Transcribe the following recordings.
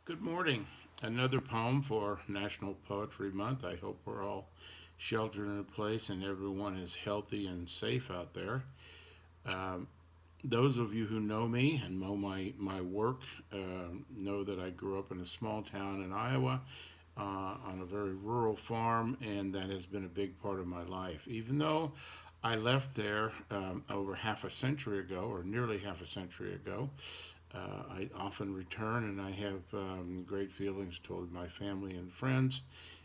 Good morning. Another poem for National Poetry Month. I hope we're all sheltered in place and everyone is healthy and safe out there. Um, those of you who know me and know my work know that I grew up in a small town in Iowa on a very rural farm, and that has been a big part of my life. Even though I left there over half a century ago, or nearly half a century ago, I often return and I have great feelings toward my family and friends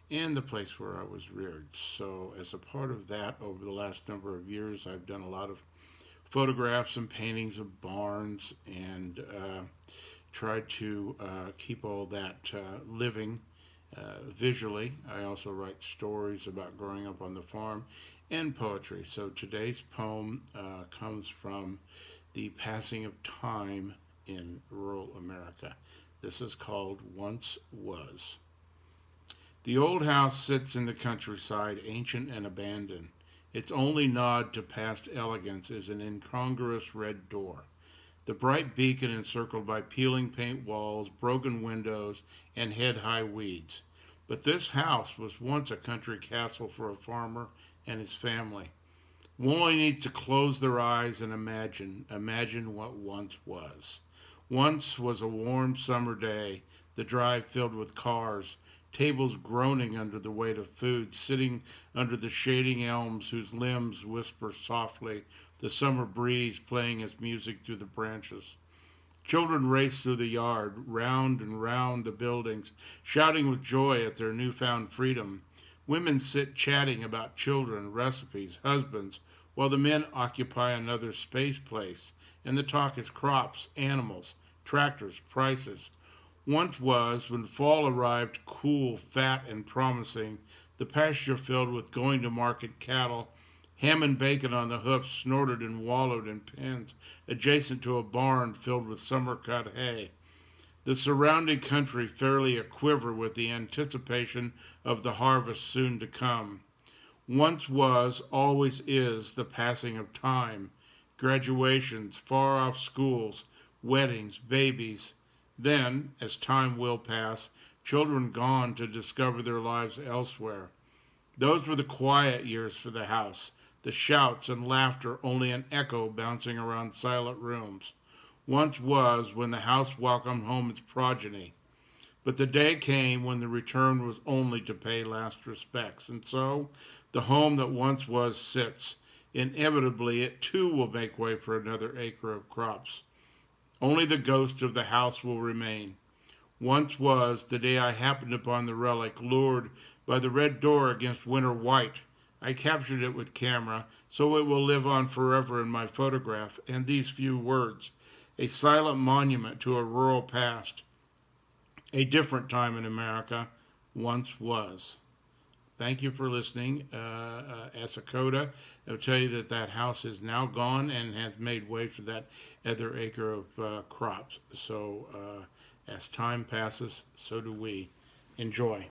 and the place where I was reared. So, as a part of that, over the last number of years, I've done a lot of photographs and paintings of barns and tried to keep all that living visually. I also write stories about growing up on the farm and poetry. So, today's poem comes from the passing of time in rural America. This is called Once Was. The old house sits in the countryside, ancient and abandoned. Its only nod to past elegance is an incongruous red door. The bright beacon encircled by peeling paint walls, broken windows, and head high weeds. But this house was once a country castle for a farmer and his family. One only needs to close their eyes and imagine what once was. Once was a warm summer day, the drive filled with cars, tables groaning under the weight of food, sitting under the shading elms whose limbs whisper softly, the summer breeze playing its music through the branches. Children race through the yard, round and round the buildings, shouting with joy at their newfound freedom. Women sit chatting about children, recipes, husbands, while the men occupy another space place, and the talk is crops, animals, tractors, prices. Once was, when fall arrived cool, fat, and promising, the pasture filled with going to market cattle, ham and bacon on the hoofs snorted and wallowed in pens adjacent to a barn filled with summer cut hay. The surrounding country fairly aquiver with the anticipation of the harvest soon to come. Once was, always is, the passing of time. Graduations, far off schools, weddings, babies. Then, as time will pass, children gone to discover their lives elsewhere. Those were the quiet years for the house, the shouts and laughter only an echo bouncing around silent rooms. Once was when the house welcomed home its progeny. But the day came when the return was only to pay last respects, and so the home that once was sits. Inevitably, it too will make way for another acre of crops. Only the ghost of the house will remain. Once was the day I happened upon the relic, lured by the red door against winter white. I captured it with camera, so it will live on forever in my photograph and these few words, a silent monument to a rural past. A different time in America once was. Thank you for listening. As a coda, I'll tell you that that house is now gone and has made way for that other acre of crops. So as time passes, so do we. Enjoy.